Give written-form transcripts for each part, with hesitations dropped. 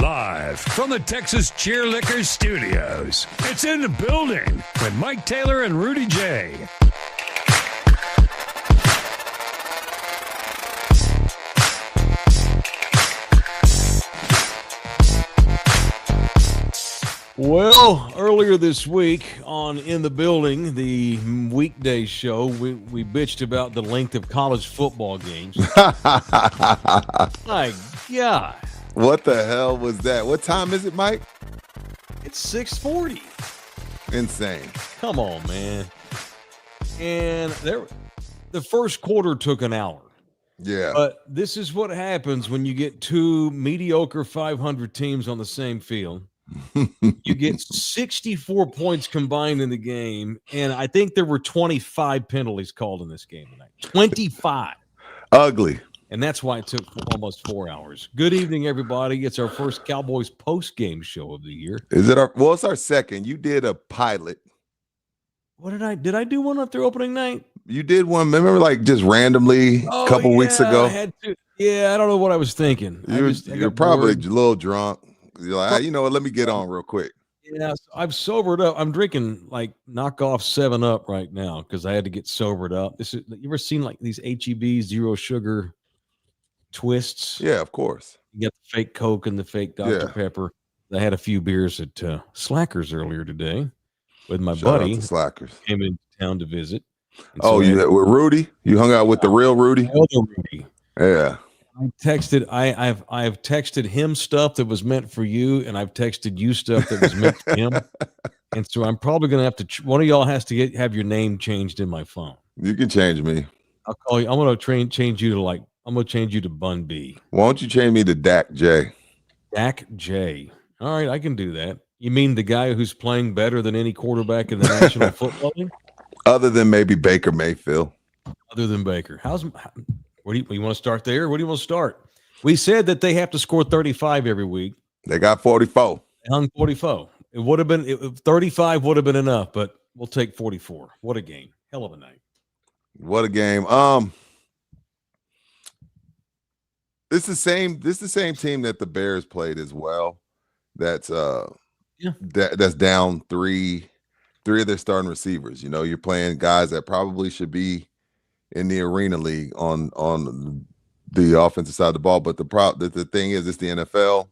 Live from the Texas Cheerlickers Studios, it's In the Building with Mike Taylor and Rudy J. Well, earlier this week on In the Building, the weekday show, we bitched about the length of college football games. My God. What the hell was that? What time is it, Mike? It's 6:40. Insane. Come on, man. And the first quarter took an hour. Yeah. But this is what happens when you get two mediocre 500 teams on the same field. You get 64 points combined in the game, and I think there were 25 penalties called in this game tonight. 25. Ugly. And that's why it took almost 4 hours. Good evening, everybody. It's our first Cowboys post-game show of the year. Is it it's our second. You did a pilot. What did I do one after opening night? You did one, remember, like just randomly a couple weeks ago? I had to. Yeah, I don't know what I was thinking. You're probably a little drunk. You're like, you know what, let me get on real quick. Yeah, so I've sobered up. I'm drinking like knockoff 7-Up right now because I had to get sobered up. You ever seen like these HEB zero sugar twists? Yeah, of course. You get the fake Coke and the fake Dr. Pepper. I had a few beers at Slackers earlier today with my buddy. Slackers Came into town to visit. With Rudy? You hung out with the real Rudy? Rudy. Yeah. I've texted him stuff that was meant for you, and I've texted you stuff that was meant for him. And so I'm probably going to have to. One of y'all has to have your name changed in my phone. You can change me. I'll call you. I'm going to change you to I'm going to change you to Bun B. Why don't you change me to Dak J? Dak J. All right, I can do that. You mean the guy who's playing better than any quarterback in the National Football League? Other than maybe Baker Mayfield. Other than Baker. What do you want to start there? What do you want to start? We said that they have to score 35 every week. They got 44. They hung 44. It would have been 35 would have been enough, but we'll take 44. What a game. Hell of a night. What a game. This is the same team that the Bears played as well. That's that's down three of their starting receivers. You know, you're playing guys that probably should be in the Arena League on the offensive side of the ball. But the thing is, it's the NFL.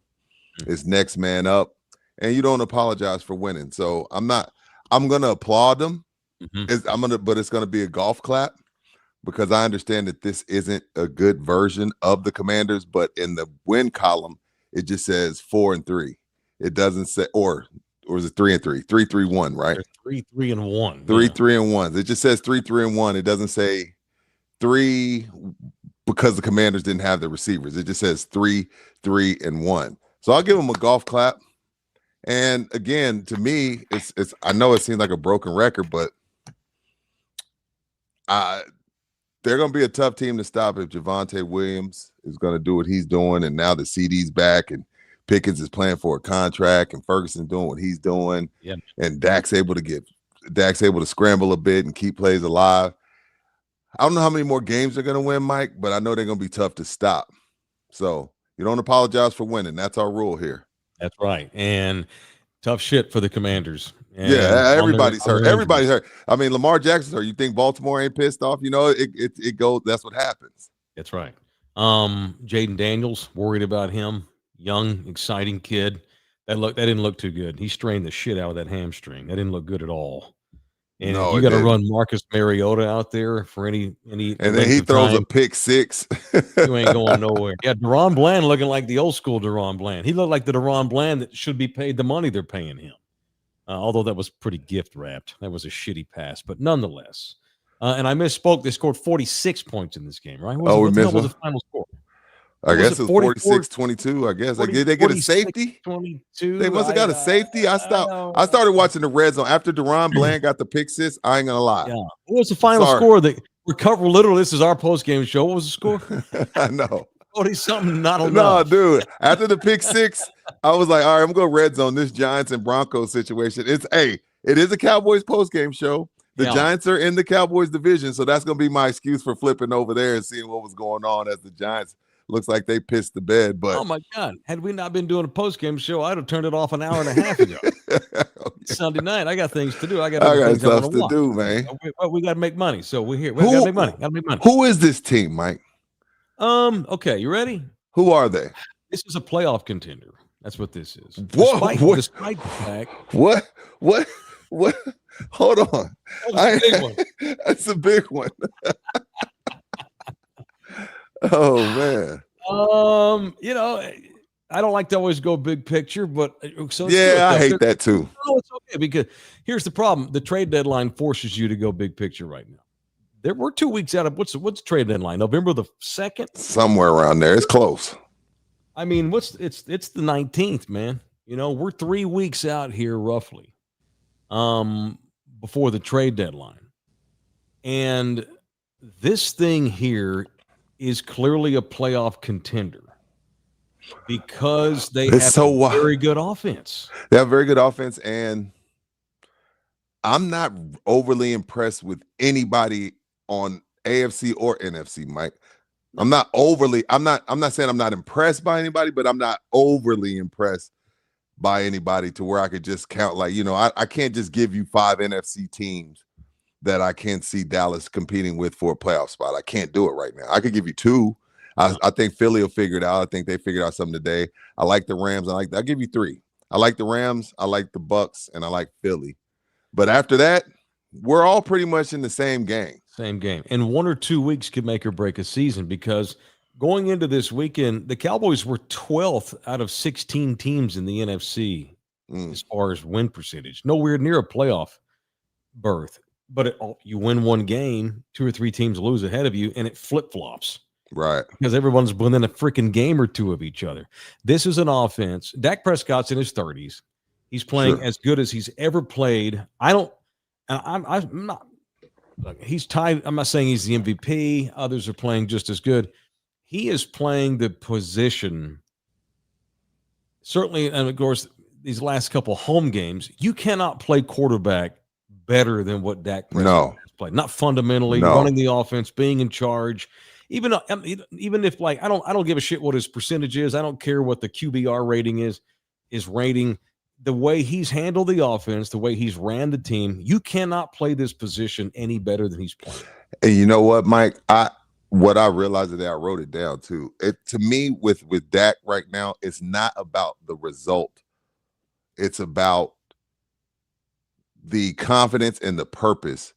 It's next man up, and you don't apologize for winning. So I'm going to applaud them. Mm-hmm. But it's going to be a golf clap because I understand that this isn't a good version of the Commanders. But in the win column, it just says 4-3. It doesn't say or is it 3-3? 3-3-1, right? 3-3-1. 3-3-1. It just says 3-3-1. It doesn't say 3 because the Commanders didn't have the receivers. It just says 3-3-1. So I'll give them a golf clap. And again, to me, it's I know it seems like a broken record, but they're going to be a tough team to stop if Javonte Williams is going to do what he's doing, and now the CD's back and Pickens is playing for a contract and Ferguson doing what he's doing. Yep. And Dak's able to scramble a bit and keep plays alive. I don't know how many more games they're going to win, Mike, but I know they're going to be tough to stop. So you don't apologize for winning. That's our rule here. That's right. And tough shit for the Commanders. And everybody's hurt. Everybody's hurt. I mean, Lamar Jackson's hurt. You think Baltimore ain't pissed off? You know, it goes. That's what happens. That's right. Jaden Daniels, worried about him. Young, exciting kid. That didn't look too good. He strained the shit out of that hamstring. That didn't look good at all. And you got to run Marcus Mariota out there for any. And then he throws a pick six. You ain't going nowhere. Yeah, Deron Bland looking like the old school Deron Bland. He looked like the Deron Bland that should be paid the money they're paying him. Although that was pretty gift wrapped. That was a shitty pass, but nonetheless. And I misspoke. They scored 46 points in this game, right? We missed. What was the final score? I guess it was 46-22. I guess. Did they get a safety? 22. They must have got a safety. I started watching the red zone after Deron Bland got the pick six. I ain't gonna lie. Yeah. What was the final score? Recover. Literally, this is our post game show. What was the score? I know. 40-something. Not enough. No, dude. After the pick six, I was like, all right, I'm gonna red zone this Giants and Broncos situation. It is a Cowboys post game show. The Giants are in the Cowboys division, so that's gonna be my excuse for flipping over there and seeing what was going on as the Giants looks like they pissed the bed. But oh my God, had we not been doing a post-game show, I'd have turned it off an hour and a half ago. Sunday night, I got things to do. I got things I want to do, man. Well, we got to make money, so we're here. We got to make money. Got to make money. Who is this team, Mike? Okay, you ready? Who are they? This is a playoff contender. That's what this is. Whoa! Despite the fact. What? Hold on. That's a big one. That's a big one. Oh man. I don't like to always go big picture, but so yeah, I hate that too. No, it's okay because here's the problem: the trade deadline forces you to go big picture right now. We're 2 weeks out of what's the trade deadline? November the 2nd, somewhere around there. It's close. I mean, it's the 19th, man. We're 3 weeks out here roughly, before the trade deadline, and this thing here is clearly a playoff contender because they have a very good offense. They have very good offense, and I'm not overly impressed with anybody on AFC or NFC, Mike. I'm not saying I'm not impressed by anybody, but I'm not overly impressed by anybody to where I could just count I can't just give you 5 NFC teams that I can't see Dallas competing with for a playoff spot. I can't do it right now. I could give you 2. I think Philly will figure it out. I think they figured out something today. I like the Rams. I'll give you 3. I like the Rams, I like the Bucks, and I like Philly. But after that, we're all pretty much in the same game. Same game. And 1 or 2 weeks could make or break a season because going into this weekend, the Cowboys were 12th out of 16 teams in the NFC as far as win percentage. Nowhere near a playoff berth. But you win one game, 2 or 3 teams lose ahead of you, and it flip-flops. Right. Because everyone's within a freaking game or 2 of each other. This is an offense. Dak Prescott's in his 30s. He's playing as good as he's ever played. I'm not. Look, he's tied. I'm not saying he's the MVP. Others are playing just as good. He is playing the position. Certainly, and of course, these last couple of home games, you cannot play quarterback better than what Dak Prescott has played. Not fundamentally, running the offense, being in charge. Even if I don't give a shit what his percentage is. I don't care what the QBR rating is rating. The way he's handled the offense, the way he's ran the team, you cannot play this position any better than he's playing. And you know what, Mike? What I realized today, I wrote it down too. To me, with Dak right now, it's not about the result. It's about the confidence and the purpose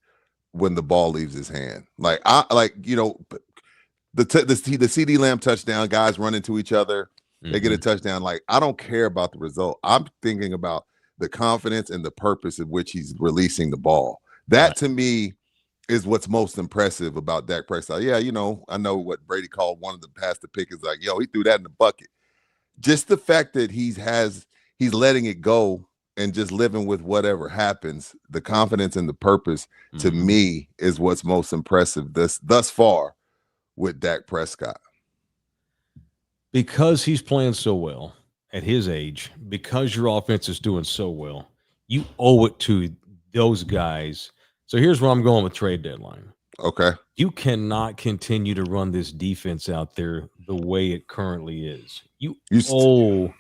when the ball leaves his hand. The CeeDee Lamb touchdown, guys run into each other. They get a touchdown. I don't care about the result. I'm thinking about the confidence and the purpose of which he's releasing the ball. That to me is what's most impressive about Dak Prescott. Yeah, I know what Brady called one of the pass to pick is he threw that in the bucket. Just the fact that he's letting it go and just living with whatever happens, the confidence and the purpose to me is what's most impressive thus far with Dak Prescott. Because he's playing so well at his age, because your offense is doing so well, you owe it to those guys. So here's where I'm going with trade deadline. Okay. You cannot continue to run this defense out there the way it currently is. You owe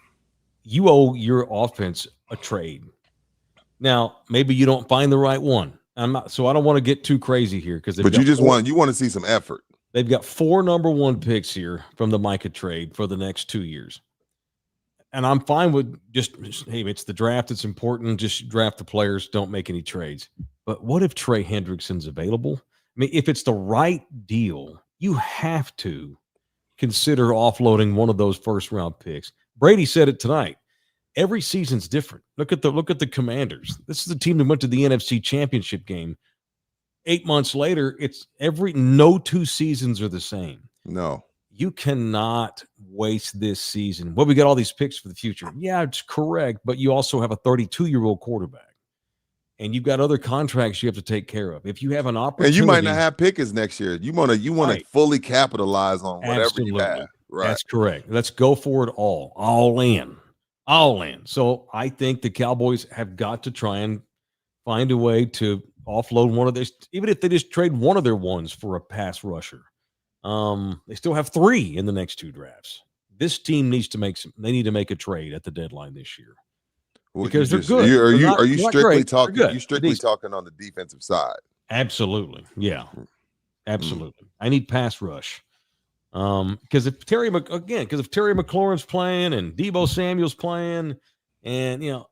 your offense a trade. Now, maybe you don't find the right one. I don't want to get too crazy here but you want to see some effort. They've got 4 number 1 picks here from the Micah trade for the next 2 years. And I'm fine with hey, it's the draft. It's important. Just draft the players. Don't make any trades. But what if Trey Hendrickson's available? I mean, if it's the right deal, you have to consider offloading one of those first-round picks. Brady said it tonight. Every season's different. Look at the Commanders. This is the team that went to the NFC Championship game. 8 months later, no 2 seasons are the same. No. You cannot waste this season. Well, we got all these picks for the future. Yeah, it's correct, but you also have a 32-year-old quarterback. And you've got other contracts you have to take care of. If you have an opportunity. And you might not have pickers next year. You want to fully capitalize on whatever you have. Right. That's correct. Let's go for it all. All in. So I think the Cowboys have got to try and find a way to offload one of this, even if they just trade one of their ones for a pass rusher. They still have 3 in the next 2 drafts. This team needs to they need to make a trade at the deadline this year. Because they're good. Are you strictly great, talking? You strictly talking on the defensive side? Absolutely, yeah, absolutely. I need pass rush. Because if Terry McLaurin's playing and Deebo Samuel's playing, and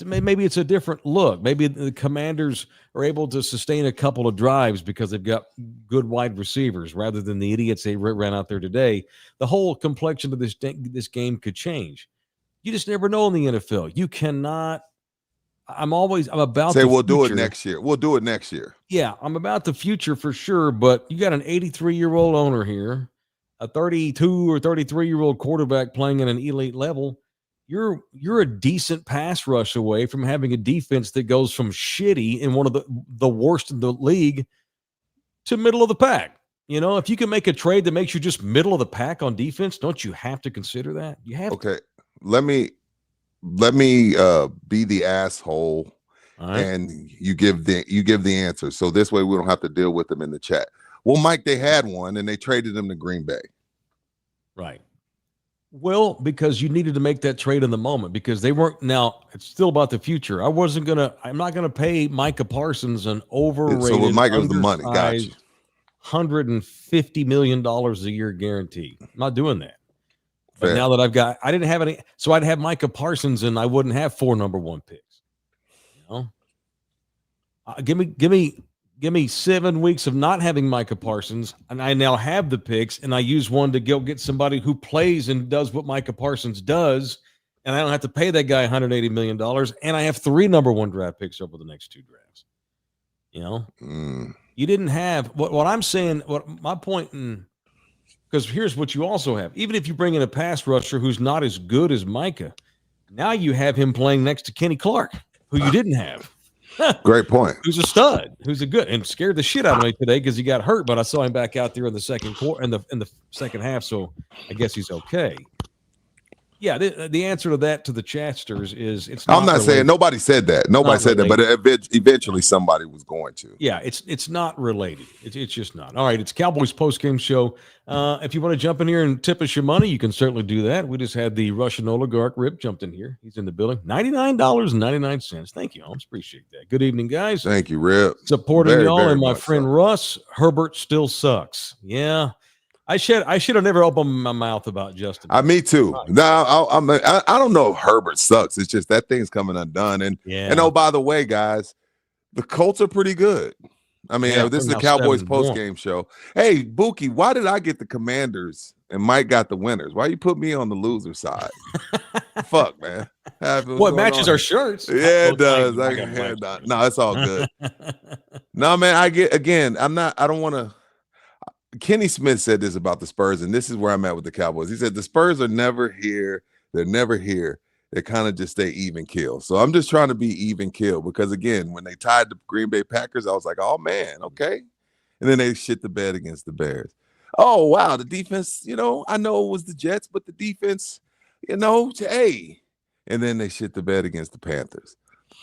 maybe it's a different look. Maybe the Commanders are able to sustain a couple of drives because they've got good wide receivers rather than the idiots they ran out there today. The whole complexion of this game could change. You just never know in the NFL. You cannot. I'm about say we'll future. Do it next year. We'll do it next year. Yeah, I'm about the future for sure. But you got an 83-year-old owner here, a 32 or 33-year-old quarterback playing at an elite level. You're a decent pass rush away from having a defense that goes from shitty in one of the worst in the league to middle of the pack. If you can make a trade that makes you just middle of the pack on defense, don't you have to consider that? You have. Okay, let me be the asshole, and you give the answer. So this way we don't have to deal with them in the chat. Well, Mike, they had one and they traded him to Green Bay. Right. Well, because you needed to make that trade in the moment because they weren't. Now it's still about the future. I'm not gonna pay Micah Parsons an overrated. So with Micah was the money. Gotcha. $150 million a year guarantee. I'm not doing that. But now that I didn't have any, so I'd have Micah Parsons and I wouldn't have 4 number 1 picks. Give me 7 weeks of not having Micah Parsons, and I now have the picks, and I use one to go get somebody who plays and does what Micah Parsons does, and I don't have to pay that guy $180 million, and I have 3 number 1 draft picks over the next 2 drafts. You didn't have what I'm saying. What my point in. Because here's what you also have. Even if you bring in a pass rusher who's not as good as Micah, now you have him playing next to Kenny Clark, who you didn't have. Great point. Who's a stud, who's a good, and scared the shit out of me today because he got hurt, but I saw him back out there in the second quarter, in the second half, so I guess he's okay. Yeah, the answer to that to the chatsters is it's not. I'm not saying nobody said that. Nobody said that, but eventually somebody was going to. Yeah, it's not related. It's just not. All right, it's Cowboys postgame show. If you want to jump in here and tip us your money, you can certainly do that. We just had the Russian oligarch Rip jumped in here. He's in the building. $99.99. Thank you, Holmes. Appreciate that. Good evening, guys. Thank you, Rip. Supporting y'all and my friend Russ. Herbert still sucks. Yeah. I should have never opened my mouth about Justin. Me too. Now I don't know if Herbert sucks. It's just that thing's coming undone. And oh, by the way, guys, the Colts are pretty good. I mean, this is the Cowboys post-game show. Hey, Buki, why did I get the Commanders and Mike got the winners? Why you put me on the loser side? Fuck, man. What matches our shirts? Yeah, it does. No, it's all good. No, man, I don't want to. Kenny Smith said this about the Spurs, and this is where I'm at with the Cowboys. He said the Spurs are never here. They're never here. They kind of just stay even kill. So I'm just trying to be even kill because, again, when they tied the Green Bay Packers, I was like, oh, man, okay. And then they shit the bed against the Bears. Oh, wow, the defense, I know it was the Jets, but the defense, hey. And then they shit the bed against the Panthers.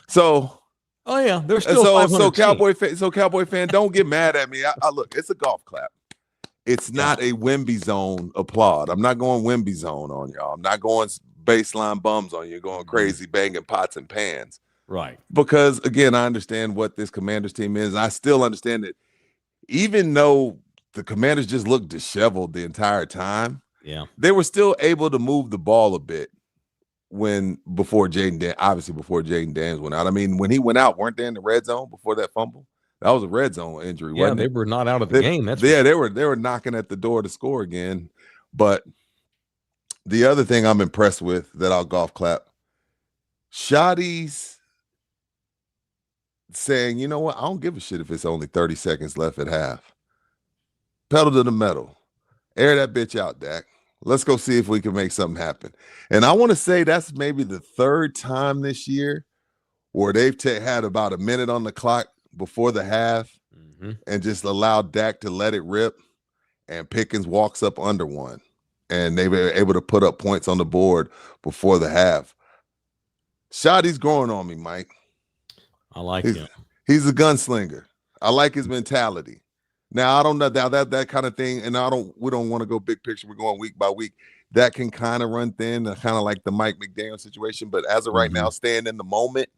So – oh, yeah, they're still so Cowboy fan, don't get mad at me. I look, it's a golf clap. It's not a Wemby zone applaud. I'm not going Wemby zone on y'all. I'm not going baseline bums on you, going crazy, banging pots and pans. Right. Because, again, I understand what this Commanders team is. I still understand that even though the Commanders just looked disheveled the entire time, they were still able to move the ball a bit before Jaden Daniels went out. I mean, when he went out, weren't they in the red zone before that fumble? That was a red zone injury. Yeah, they were not out of the game. They were knocking at the door to score again. But the other thing I'm impressed with that I'll golf clap, Shotty's saying, you know what? I don't give a shit if it's only 30 seconds left at half. Pedal to the metal. Air that bitch out, Dak. Let's go see if we can make something happen. And I want to say that's maybe the 3rd time this year where they've had about a minute on the clock before the half and just allowed Dak to let it rip, and Pickens walks up under one, and they were able to put up points on the board before the half. Shotty's growing on me, Mike. I like him. He's a gunslinger. I like his mentality. Now I don't know that kind of thing, and we don't want to go big picture. We're going week by week. That can kind of run thin, kind of like the Mike McDaniel situation. But as of right now, staying in the moment,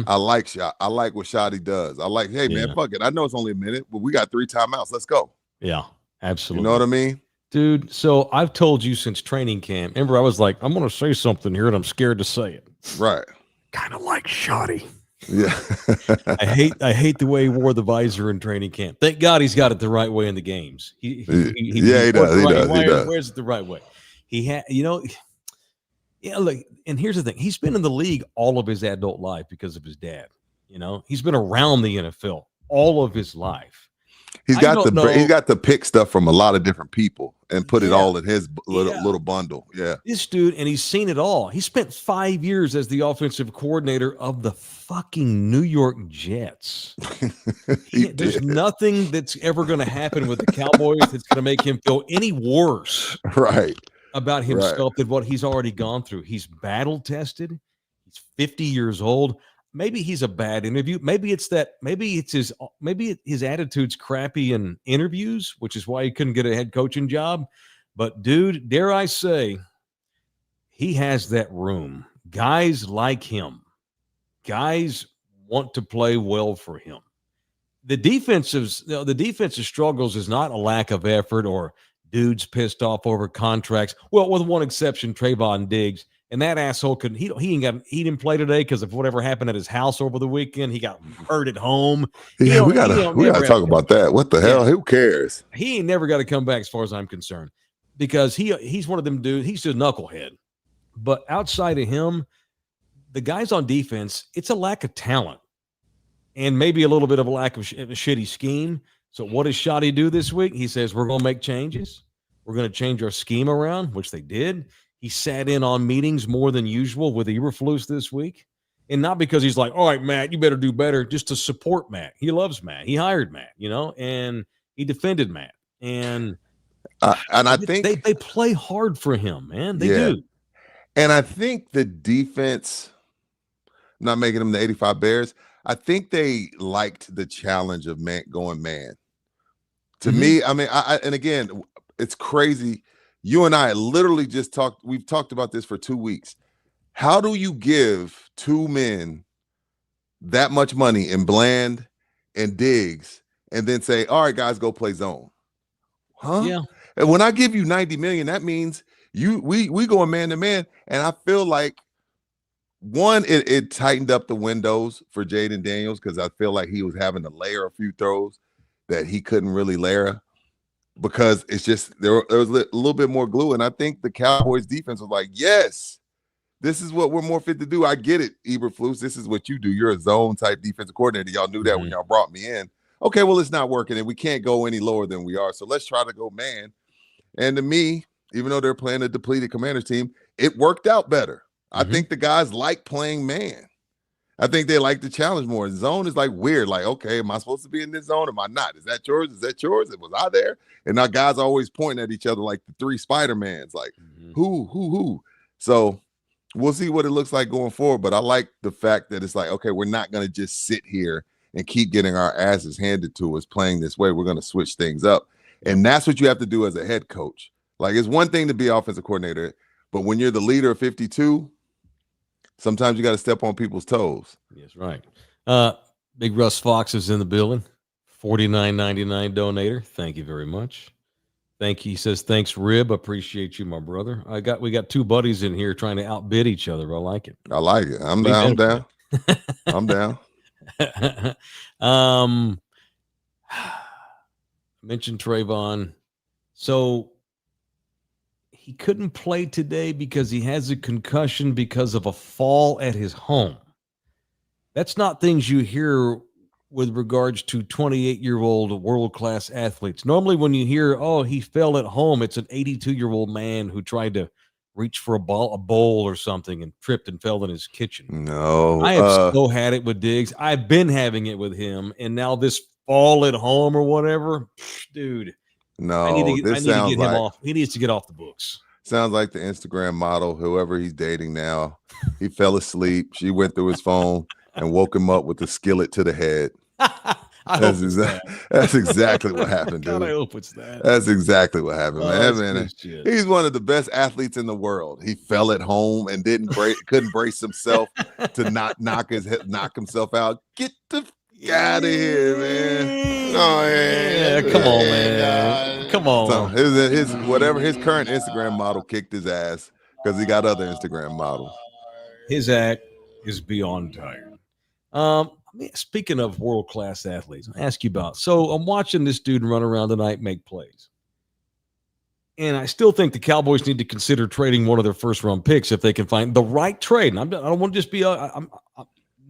I like what Shotty does. I like, hey man, fuck it. I know it's only a minute, but we got 3 timeouts. Let's go. Yeah, absolutely. You know what I mean? Dude, so I've told you since training camp. Remember, I was like, I'm going to say something here, and I'm scared to say it. Right. Kind of like Shotty. Yeah. I hate the way he wore the visor in training camp. Thank God he's got it the right way in the games. He does. He wears it the right way. He had, look, and here's the thing. He's been in the league all of his adult life because of his dad. He's been around the NFL all of his life. He's got to pick stuff from a lot of different people and put it all in his little bundle. Yeah. This dude, and he's seen it all. He spent 5 years as the offensive coordinator of the fucking New York Jets. There's nothing that's ever going to happen with the Cowboys that's going to make him feel any worse about himself than what he's already gone through. He's battle tested. He's 50 years old. Maybe he's a bad interview. Maybe his attitude's crappy in interviews, which is why he couldn't get a head coaching job. But dude, dare I say, he has that room. Guys like him. Guys want to play well for him. The defensive struggles is not a lack of effort or dudes pissed off over contracts. Well, with one exception, Trayvon Diggs. And that asshole he didn't play today because of whatever happened at his house over the weekend. He got hurt at home. Yeah, we gotta talk about that. What the hell? Who cares? He ain't never got to come back, as far as I'm concerned, because he's one of them dudes. He's just a knucklehead. But outside of him, the guys on defense, it's a lack of talent and maybe a little bit of a lack of a shitty scheme. So what does Shotty do this week? He says we're going to make changes. We're going to change our scheme around, which they did. He sat in on meetings more than usual with Eberflus this week. And not because he's like, all right, Matt, you better do better, just to support Matt. He loves Matt. He hired Matt, and he defended Matt. And I think they play hard for him, man. They do. And I think the defense, I'm not making them the 85 Bears, I think they liked the challenge of going man. To me, I mean, and again, it's crazy. You and I literally just we've talked about this for 2 weeks. How do you give 2 men that much money in Bland and Diggs and then say, all right, guys, go play zone? Huh? Yeah. And when I give you $90 million, that means we going man to man. And I feel like it tightened up the windows for Jaden Daniels because I feel like he was having to layer a few throws that he couldn't really layer. Because it's just there was a little bit more glue. And I think the Cowboys defense was like, yes, this is what we're more fit to do. I get it, Eberflus. This is what you do. You're a zone type defensive coordinator. Y'all knew that when y'all brought me in. Okay, well, it's not working and we can't go any lower than we are. So let's try to go man. And to me, even though they're playing a depleted Commanders team, it worked out better. I think the guys like playing man. I think they like the challenge more. Zone is like weird. Like, okay, am I supposed to be in this zone? Am I not? Is that yours? Is that yours? Was I there? And now guys are always pointing at each other like the 3 Spider-Mans. Like, who? So we'll see what it looks like going forward. But I like the fact that it's like, okay, we're not going to just sit here and keep getting our asses handed to us playing this way. We're going to switch things up. And that's what you have to do as a head coach. Like, it's one thing to be offensive coordinator, but when you're the leader of 52, sometimes you got to step on people's toes. Yes, right. Big Russ Fox is in the building. $49.99 donator. Thank you very much. Thank you. He says, thanks, Rib. Appreciate you, my brother. We got 2 buddies in here trying to outbid each other. I like it. I like it. I'm down. I'm down. Mentioned Trayvon. So he couldn't play today because he has a concussion because of a fall at his home. That's not things you hear with regards to 28-year-old world-class athletes. Normally when you hear, oh, he fell at home, it's an 82-year-old man who tried to reach for a bowl or something and tripped and fell in his kitchen. No. I have so had it with Diggs. I've been having it with him, and now this fall at home or whatever, dude. No, I need to get him off. He needs to get off the books. Sounds like the Instagram model, whoever he's dating now. He fell asleep. She went through his phone and woke him up with a skillet to the head. That's exactly what happened, dude. God, I hope it's that. That's exactely what happened, man. Shit. He's one of the best athletes in the world. He fell at home and couldn't brace himself to not knock himself out. Get the out of here, man. Oh, yeah, come on, man. Come on. So his current Instagram model kicked his ass because he got other Instagram models. His act is beyond tired. Speaking of world-class athletes, I'll ask you about. So I'm watching this dude run around tonight, make plays. And I still think the Cowboys need to consider trading one of their first-round picks if they can find the right trade. And I don't want to just be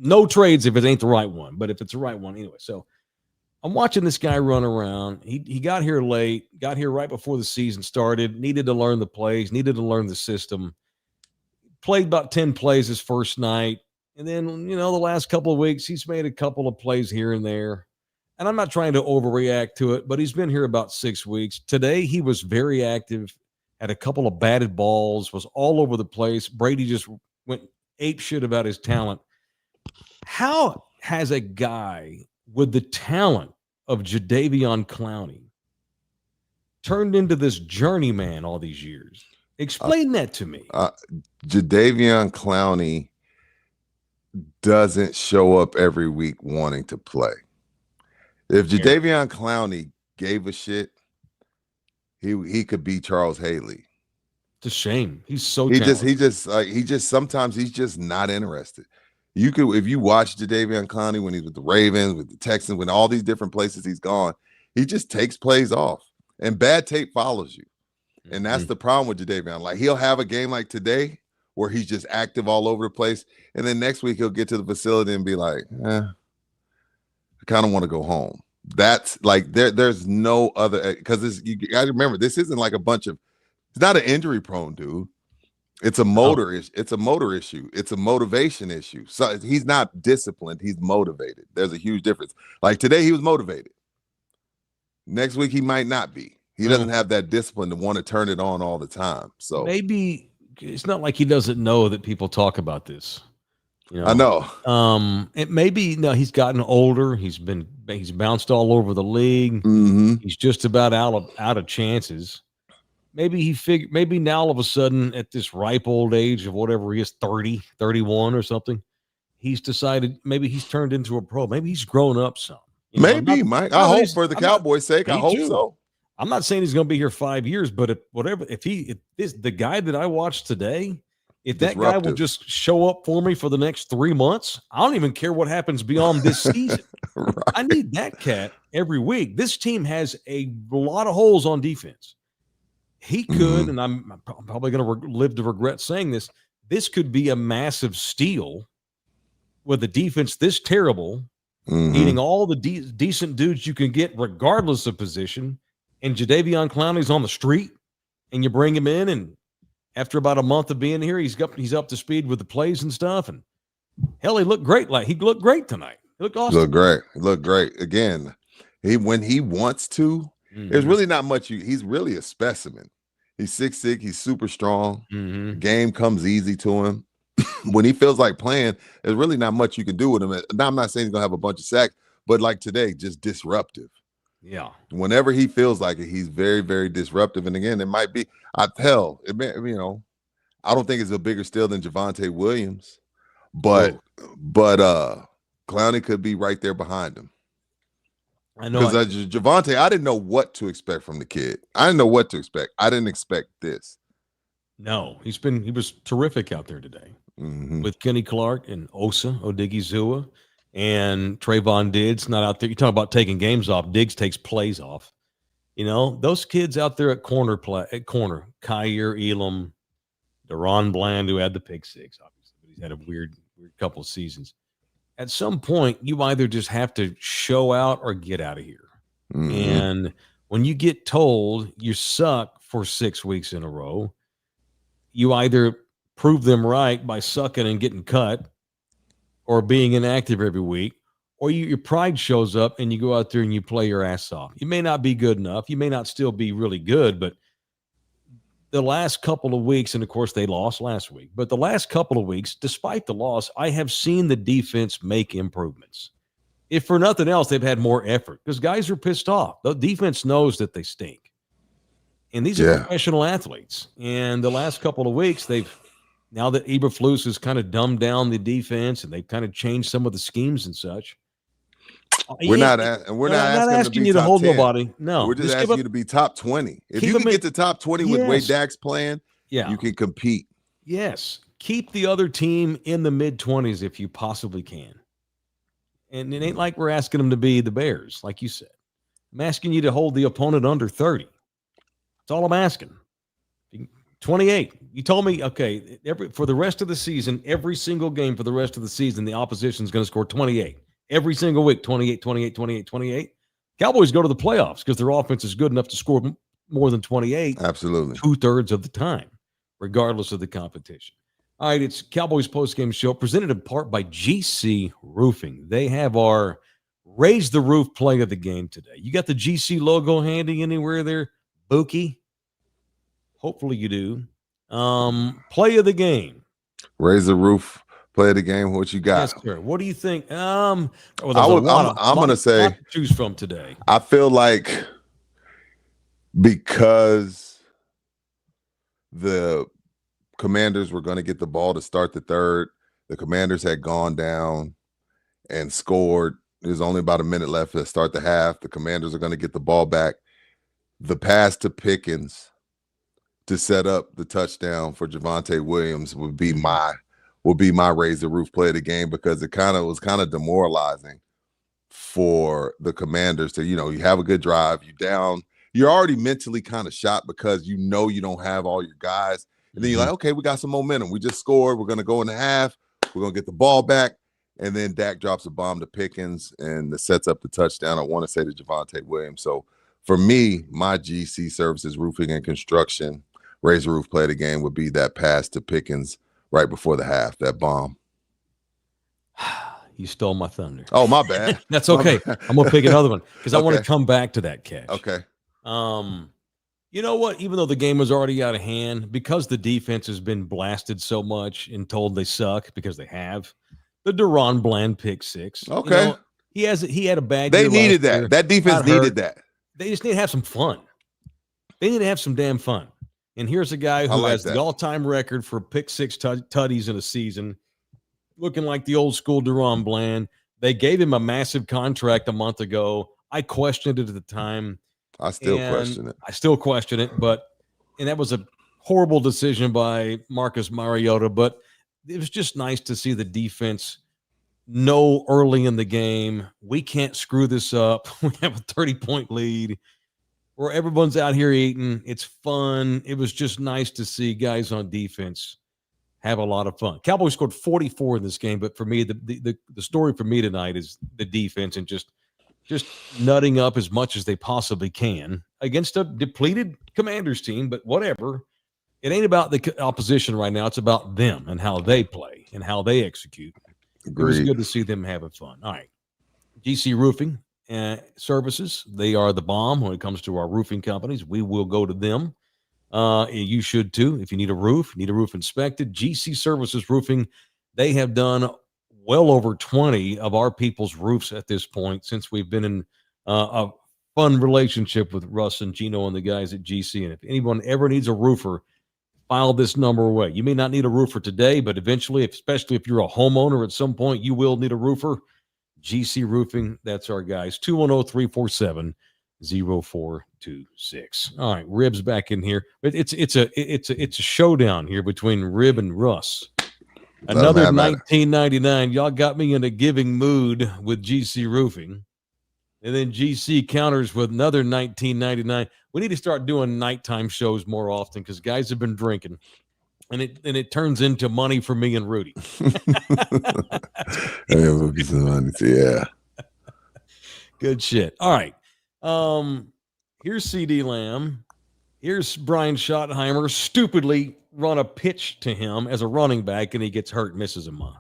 no trades if it ain't the right one, but if it's the right one anyway. So I'm watching this guy run around. He got here late, got here right before the season started, needed to learn the plays, needed to learn the system. Played about 10 plays his first night. And then, the last couple of weeks, he's made a couple of plays here and there. And I'm not trying to overreact to it, but he's been here about 6 weeks. Today, he was very active, had a couple of batted balls, was all over the place. Brady just went apeshit about his talent. How has a guy with the talent of Jadeveon Clowney turned into this journeyman all these years? Explain that to me. Jadeveon Clowney doesn't show up every week wanting to play. If Jadeveon Clowney gave a shit, he could be Charles Haley. It's a shame. He's so talented. Sometimes he's just not interested. If you watch Jadeveon Clowney when he's with the Ravens, with the Texans, when all these different places he's gone, he just takes plays off, and bad tape follows you. And that's the problem with Jadeveon. Like, he'll have a game like today where he's just active all over the place, and then next week he'll get to the facility and be like, I kind of want to go home. That's like there's no other, because you got to remember, this isn't like it's not an injury prone dude. It's a motor issue. It's a motor issue. It's a motivation issue. So he's not disciplined. He's motivated. There's a huge difference. Like today, he was motivated. Next week, he might not be. He doesn't have that discipline to want to turn it on all the time. So maybe it's not like he doesn't know that people talk about this. I know. He's gotten older. He's bounced all over the league. Mm-hmm. He's just about out of chances. Maybe now all of a sudden at this ripe old age of whatever he is, 30, 31 or something, he's decided maybe he's turned into a pro. Maybe he's grown up some. Mike. I hope for the Cowboys' sake. I hope so. I'm not saying he's going to be here 5 years, but if the guy that I watched today, if that guy will just show up for me for the next 3 months, I don't even care what happens beyond this season. Right. I need that cat every week. This team has a lot of holes on defense. He could, and I'm probably going to live to regret saying this, this could be a massive steal with a defense this terrible, eating all the decent dudes you can get regardless of position, and Jadeveon Clowney's on the street, and you bring him in, and after about a month of being here, he's up to speed with the plays and stuff, and hell, he looked great. He looked great tonight. He looked awesome. He looked great. Again, when he wants to, there's really not much. He's really a specimen. He's 6'6". He's super strong. The game comes easy to him. When he feels like playing, there's really not much you can do with him. Now, I'm not saying he's gonna have a bunch of sacks, but like today, just disruptive. Yeah. Whenever he feels like it, he's very, very disruptive. And again, it might be. I don't think it's a bigger steal than Javonte Williams, but Clowney could be right there behind him. I know. Because Javonte, I didn't know what to expect from the kid. I didn't know what to expect. I didn't expect this. No, he was terrific out there today with Kenny Clark and Osa Odigizua and Trayvon Diggs not out there. You talk about taking games off. Diggs takes plays off. Those kids out there at corner, Kyer Elam, Deron Bland, who had the pick six, obviously, but he's had a weird couple of seasons. At some point, you either just have to show out or get out of here. And when you get told you suck for 6 weeks in a row, you either prove them right by sucking and getting cut or being inactive every week, or your pride shows up and you go out there and you play your ass off. You may not be good enough. You may not still be really good, but the last couple of weeks, and of course they lost last week, but the last couple of weeks, despite the loss, I have seen the defense make improvements. if for nothing else, they've had more effort because guys are pissed off. The defense knows that they stink. And these are professional athletes. And the last couple of weeks, now that Eberflus has kind of dumbed down the defense and they've kind of changed some of the schemes and such. We're not asking you to hold 10. nobody. No, we're just asking you to be top 20. If you can get to top 20 with Wade Dak's playing, you can compete. Yes. Keep the other team in the mid-20s if you possibly can. And it ain't like we're asking them to be the Bears, like you said. I'm asking you to hold the opponent under 30. That's all I'm asking. 28. You told me, okay, for the rest of the season, every single game for the rest of the season, the opposition is going to score 28. Every single week, 28, 28, 28, 28. Cowboys go to the playoffs because their offense is good enough to score more than 28. Absolutely. 2/3 of the time, regardless of the competition. All right, it's Cowboys postgame show presented in part by GC Roofing. They have our Raise the Roof play of the game today. You got the GC logo handy anywhere there, Bookie? Hopefully you do. Play of the game. Raise the Roof play of the game. What you got? Yes, sir. What do you think? I'm going to say to choose from today. I feel like because the Commanders were going to get the ball to start the third, the Commanders had gone down and scored. There's only about a minute left to start the half. The Commanders are going to get the ball back. The pass to Pickens to set up the touchdown for Javonte Williams would be my Raise the Roof play of the game, because it was kind of demoralizing for the Commanders to, you have a good drive, you're already mentally kind of shot because you don't have all your guys. And then you're like, okay, we got some momentum. We just scored. We're going to go in the half. We're going to get the ball back. And then Dak drops a bomb to Pickens and it sets up the touchdown. I want to say to Javonte Williams. So for me, my GC Services Roofing and Construction Raise the Roof play of the game would be that pass to Pickens right before the half, that bomb. You stole my thunder. Oh, my bad. That's okay. I'm going to pick another one because I want to come back to that catch. Okay. You know what? Even though the game was already out of hand, because the defense has been blasted so much and told they suck, because they have, the Deron Bland pick six. Okay. He had a bad year. They needed that. Year. That defense needed that. They just need to have some fun. They need to have some damn fun. And here's a guy who has the all-time record for pick six tutties in a season, looking like the old school Deron Bland. They gave him a massive contract a month ago. I questioned it at the time. I still question it. And that was a horrible decision by Marcus Mariota, but it was just nice to see the defense know early in the game, we can't screw this up. We have a 30-point lead where everyone's out here eating. It's fun. It was just nice to see guys on defense have a lot of fun. Cowboys scored 44 in this game, but for me, the story for me tonight is the defense and just nutting up as much as they possibly can against a depleted Commanders team, but whatever. It ain't about the opposition right now. It's about them and how they play and how they execute. Agreed. It was good to see them having fun. All right. GC Roofing Services, they are the bomb when it comes to our roofing companies. We will go to them. You should too. If you need a roof inspected, GC Services Roofing, they have done well over 20 of our people's roofs at this point since we've been in a fun relationship with Russ and Gino and the guys at GC. And if anyone ever needs a roofer, file this number away. You may not need a roofer today, but eventually, especially if you're a homeowner at some point, you will need a roofer. GC Roofing, that's our guys. 210-347-0426. All right, Rib's back in here. But it's a showdown here between Rib and Russ. Another $19.99. Y'all got me in a giving mood with GC Roofing. And then GC counters with another $19.99. We need to start doing nighttime shows more often because guys have been drinking. And it turns into money for me and Rudy. Yeah. Good shit. All right. Here's CD Lamb. Here's Brian Schottenheimer. Stupidly run a pitch to him as a running back, and he gets hurt, misses a month.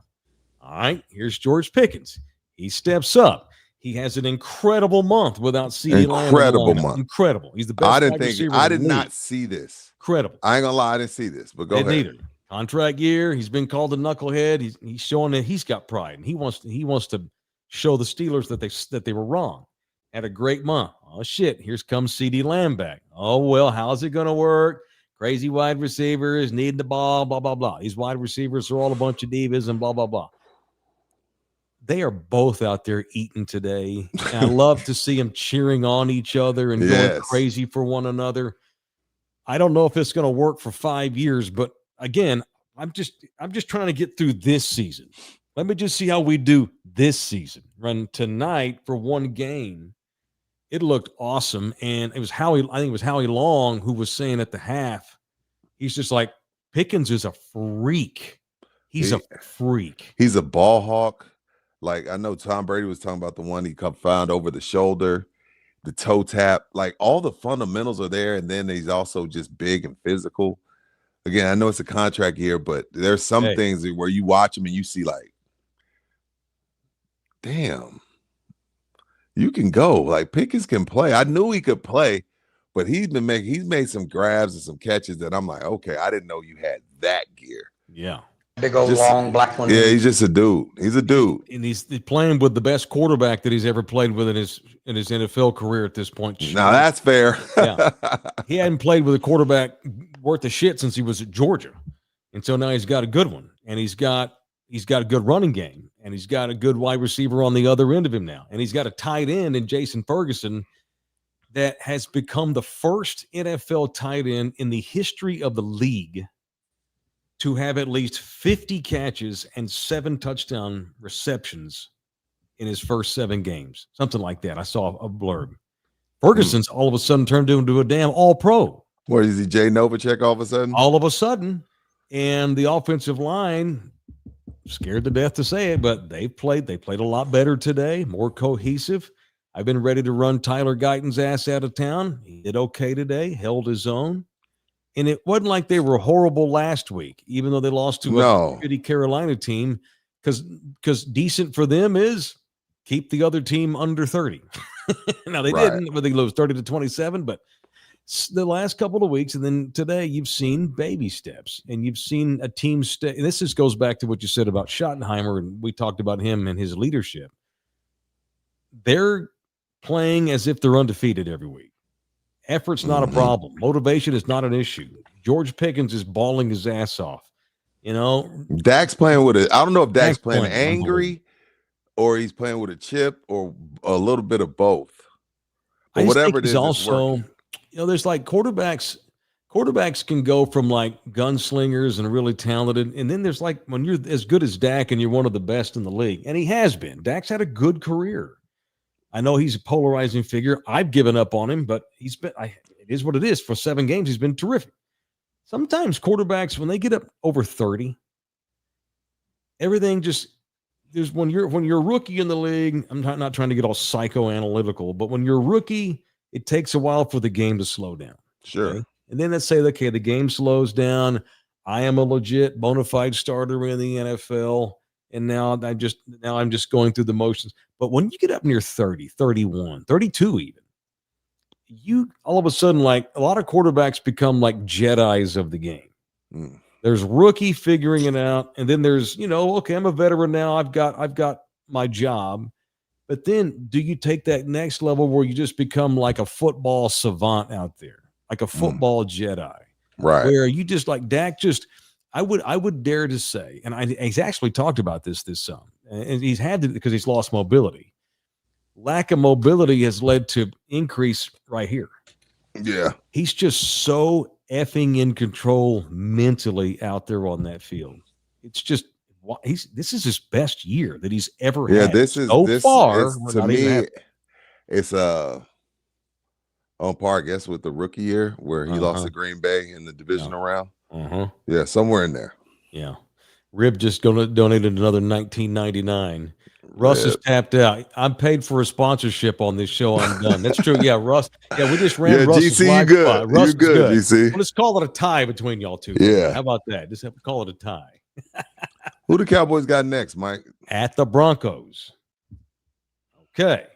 All right. Here's George Pickens. He steps up. He has an incredible month without CD Lamb. Incredible month. Incredible. He's the best. I did not see this. Incredible. I ain't gonna lie, I didn't see this, but go ahead. Neither. Contract year. He's been called a knucklehead. He's showing that he's got pride and he wants to show the Steelers that they were wrong. Had a great month. Oh, shit, here comes CeeDee Lamb back. Oh, well, how's it going to work? Crazy wide receivers, need the ball, blah, blah, blah. These wide receivers are all a bunch of divas and blah, blah, blah. They are both out there eating today. And I love to see them cheering on each other and going crazy for one another. I don't know if it's going to work for 5 years, but again, I'm just trying to get through this season. Let me just see how we do this season. Run tonight for one game. It looked awesome. And it was I think it was Howie Long who was saying at the half, he's just like, Pickens is a freak. He's a freak. He's a ball hawk. Like, I know Tom Brady was talking about the one he found over the shoulder, the toe tap. Like, all the fundamentals are there. And then he's also just big and physical. Again, I know it's a contract year, but there's some things where you watch him and you see like, damn, you can go. Like, Pickens can play. I knew he could play, but he's made some grabs and some catches that I'm like, okay, I didn't know you had that gear. Yeah. Big old long black one. Yeah, he's just a dude. He's a dude. And he's playing with the best quarterback that he's ever played with in his NFL career at this point. Now that's fair. Yeah. He hadn't played with a quarterback worth of shit since he was at Georgia. And so now he's got a good one. And he's got a good running game. And he's got a good wide receiver on the other end of him now. And he's got a tight end in Jason Ferguson that has become the first NFL tight end in the history of the league to have at least 50 catches and 7 touchdown receptions in his first 7 games. Something like that. I saw a blurb. Ferguson's all of a sudden turned into a damn all-pro. What, is he Jay Novacek all of a sudden? All of a sudden. And the offensive line, scared to death to say it, but they played a lot better today, more cohesive. I've been ready to run Tyler Guyton's ass out of town. He did okay today, held his own. And it wasn't like they were horrible last week, even though they lost to a shitty Carolina team, because decent for them is keep the other team under 30. Now, they didn't, but they lose 30-27, but the last couple of weeks, and then today, you've seen baby steps, and you've seen a team stay. And this just goes back to what you said about Schottenheimer, and we talked about him and his leadership. They're playing as if they're undefeated every week. Effort's not a problem. Motivation is not an issue. George Pickens is balling his ass off. You know, Dak's playing with I don't know if Dak's playing angry or he's playing with a chip or a little bit of both. But whatever it is, also, you know, there's like quarterbacks can go from like gunslingers and really talented. And then there's like when you're as good as Dak and you're one of the best in the league. And he has been. Dak's had a good career. I know he's a polarizing figure. I've given up on him, but it is what it is. For 7 games, he's been terrific. Sometimes quarterbacks, when they get up over 30, everything just there's when you're a rookie in the league. I'm not trying to get all psychoanalytical, but when you're a rookie, it takes a while for the game to slow down. Sure. Okay? And then let's say, okay, the game slows down. I am a legit bona fide starter in the NFL. And now I'm just going through the motions. But when you get up near 30, 31, 32 even, you all of a sudden, like a lot of quarterbacks become like Jedis of the game. There's rookie figuring it out. And then there's, okay, I'm a veteran now. I've got my job. But then do you take that next level where you just become like a football savant out there, like a football Jedi? Right. Where you just like Dak I would dare to say, and he's actually talked about this summer, and he's had to because he's lost mobility. Lack of mobility has led to increase right here. Yeah. He's just so effing in control mentally out there on that field. It's just this is his best year that he's ever had. Yeah, this is to me. It's on par, I guess, with the rookie year where he lost to Green Bay in the divisional round. Yeah, somewhere in there. Yeah. Rib just donated another $19.99. Russ is tapped out. I'm paid for a sponsorship on this show. I'm done. That's true. Yeah, Russ. Yeah, we just ran Russ's GC, live you good. Russ you good, GC. Well, let's call it a tie between y'all two. Yeah. How about that? Just have to call it a tie. Who the Cowboys got next, Mike? At the Broncos. Okay.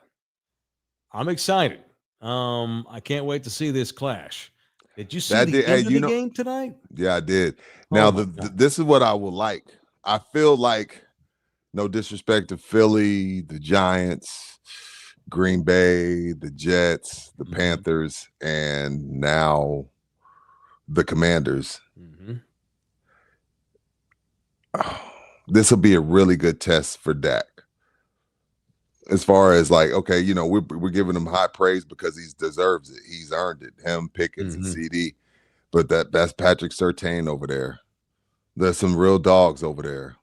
I'm excited. I can't wait to see this clash. Did you see the end of the game tonight? Yeah, I did. Now, this is what I would like. I feel like No disrespect to Philly, the Giants, Green Bay, the Jets, the Panthers, and now the Commanders. This will be a really good test for Dak. As far as like, okay, you know, we're giving him high praise because he deserves it. He's earned it. Him, Pickens, and CD. But that's Patrick Surtain over there. There's some real dogs over there.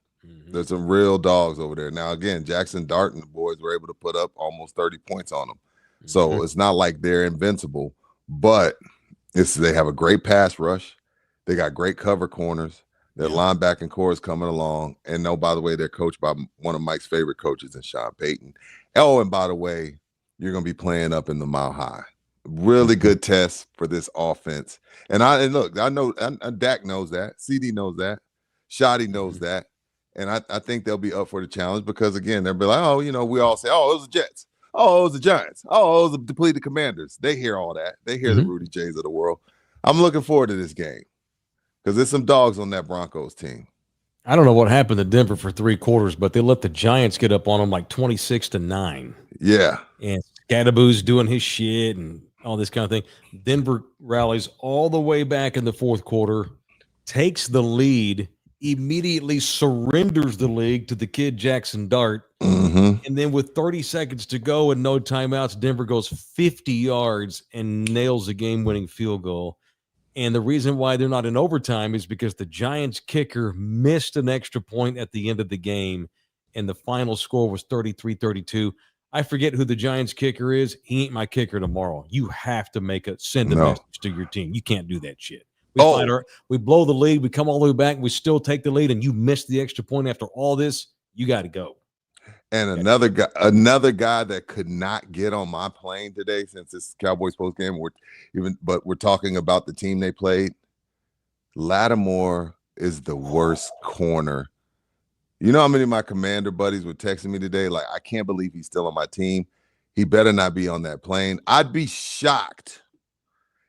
There's some real dogs over there. Now, again, Jackson Dart and the boys were able to put up almost 30 points on them. So it's not like they're invincible, but they have a great pass rush. They got great cover corners. Their linebacking core is coming along. And by the way, they're coached by one of Mike's favorite coaches in Sean Payton. Oh, and by the way, you're going to be playing up in the Mile High. Really good test for this offense. And look, I know Dak knows that. CD knows that. Shoddy knows that. And I think they'll be up for the challenge because, again, they'll be like, oh, you know, we all say, oh, it was the Jets. Oh, it was the Giants. Oh, it was the depleted Commanders. They hear all that. They hear the Rudy Jays of the world. I'm looking forward to this game because there's some dogs on that Broncos team. I don't know what happened to Denver for 3 quarters, but they let the Giants get up on them like 26-9. Yeah. And Scadaboo's doing his shit and all this kind of thing. Denver rallies all the way back in the 4th quarter, takes the lead, immediately surrenders the lead to the kid Jackson Dart. And then with 30 seconds to go and no timeouts, Denver goes 50 yards and nails a game-winning field goal. And the reason why they're not in overtime is because the Giants kicker missed an extra point at the end of the game, and the final score was 33-32. I forget who the Giants kicker is. He ain't my kicker tomorrow. You have to send a message to your team. You can't do that shit. We blow the lead. We come all the way back. We still take the lead, and you miss the extra point after all this. You got to go. And another guy that could not get on my plane today, since it's Cowboys post game, but we're talking about the team they played. Lattimore is the worst corner. You know how many of my Commander buddies were texting me today? Like, I can't believe he's still on my team. He better not be on that plane. I'd be shocked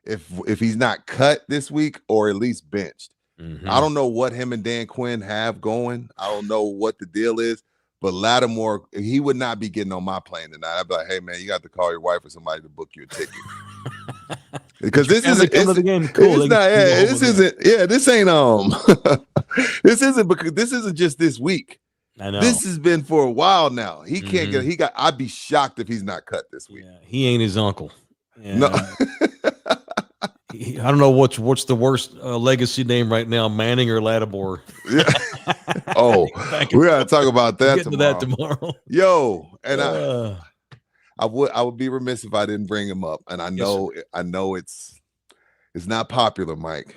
if he's not cut this week or at least benched. I don't know what him and Dan Quinn have going. I don't know what the deal is. But Lattimore, he would not be getting on my plane tonight. I'd be like, hey, man, you got to call your wife or somebody to book you a ticket. Because this isn't the game. Cool. This ain't this isn't because this isn't just this week. I know. This has been for a while now. He can't I'd be shocked if he's not cut this week. Yeah, he ain't his uncle. Yeah. No. I don't know what's the worst legacy name right now, Manning or Lattimore. Yeah. Oh, we gotta talk about that tomorrow. Yo, and I would be remiss if I didn't bring him up. And I know it's not popular, Mike.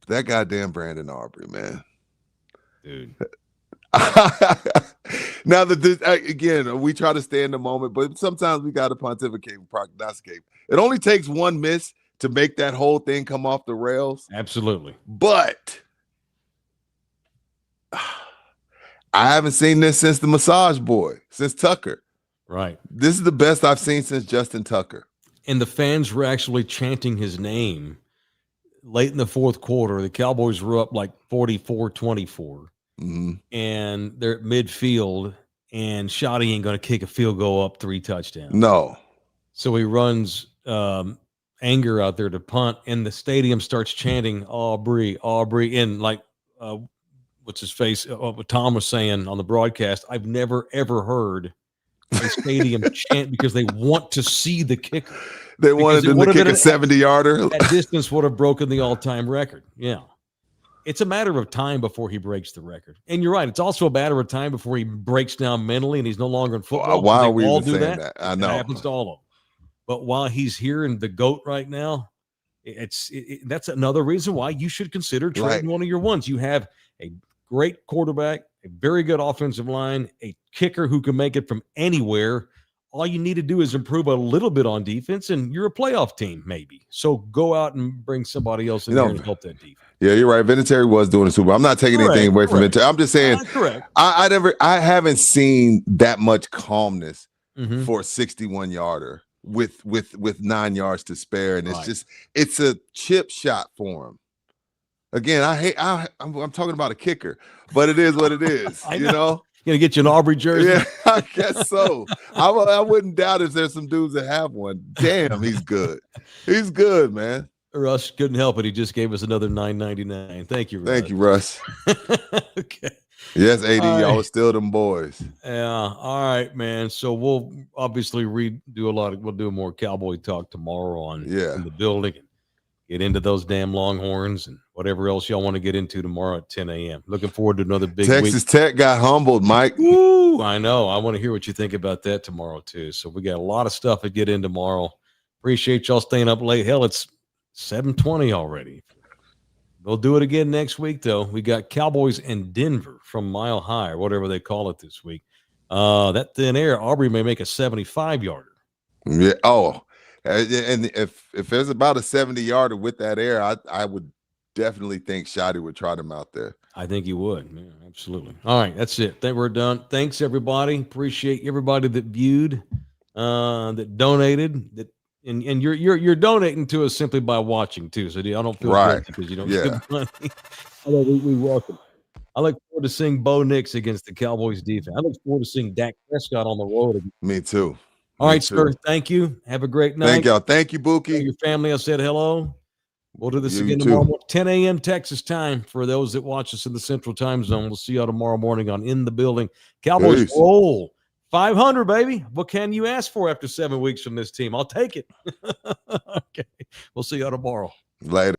That goddamn Brandon Aubrey, man. Dude. Now again, we try to stay in the moment, but sometimes we got to pontificate and prognosticate. It only takes one miss to make that whole thing come off the rails. Absolutely. But I haven't seen this since the Massage Boy, since Tucker. Right. This is the best I've seen since Justin Tucker. And the fans were actually chanting his name late in the 4th quarter. The Cowboys were up like 44-24. And they're at midfield, and Shoddy ain't going to kick a field goal up 3 touchdowns. No. So he runs Anger out there to punt, and the stadium starts chanting Aubrey, and like what's his face? What Tom was saying on the broadcast, I've never ever heard the stadium chant because they want to see the kicker. They wanted him to kick a 70-yarder. That distance would have broken the all-time record. Yeah. It's a matter of time before he breaks the record. And you're right. It's also a matter of time before he breaks down mentally and he's no longer in football. Why are we all do that? I know. It happens to all of them. But while he's here in the GOAT right now, that's another reason why you should consider trading one of your ones. You have a great quarterback, a very good offensive line, a kicker who can make it from anywhere. All you need to do is improve a little bit on defense, and you're a playoff team, maybe. So go out and bring somebody else in there and help that defense. Yeah, you're right. Vinatieri was doing the Super Bowl. I'm not taking anything away from Vinatieri. I'm just saying, correct. I haven't seen that much calmness for a 61-yarder with 9 yards to spare, and it's a chip shot for him. Again, I'm talking about a kicker, but it is what it is. I You know. know. Gonna get you an Aubrey jersey. Yeah, I guess so. I wouldn't doubt if there's some dudes that have one. Damn, he's good. He's good, man. Russ couldn't help it. He just gave us another $9.99. Thank you, Russ. Thank you, Russ. Okay. Yes, AD, All right. y'all are still them boys. Yeah. All right, man. So we'll obviously we'll do more Cowboy talk tomorrow in the building. Get into those damn Longhorns and whatever else y'all want to get into tomorrow at 10 a.m. Looking forward to another big Texas week. Tech got humbled, Mike. Woo, I know. I want to hear what you think about that tomorrow, too. So we got a lot of stuff to get in tomorrow. Appreciate y'all staying up late. Hell, it's 7:20 already. We'll do it again next week, though. We got Cowboys in Denver from Mile High, or whatever they call it this week. That thin air, Aubrey may make a 75-yarder. Yeah. Oh, and if there's about a 70-yarder with that air, I would definitely think Shotty would trot him out there. I think he would. Yeah, absolutely. All right, that's it. Think we're done. Thanks, everybody. Appreciate everybody that viewed, that donated, that and you're donating to us simply by watching too. So I don't feel guilty because you don't give money. Although we welcome. I look forward to seeing Bo Nix against the Cowboys defense. I look forward to seeing Dak Prescott on the road. Me too. All right, sir. Thank you. Have a great night. Thank y'all. Thank you, Buki. Tell your family I said hello. We'll do this again tomorrow, 10 a.m. Texas time for those that watch us in the Central Time Zone. We'll see y'all tomorrow morning on In the Building. Cowboys roll 500, baby. What can you ask for after 7 weeks from this team? I'll take it. Okay. We'll see y'all tomorrow. Later.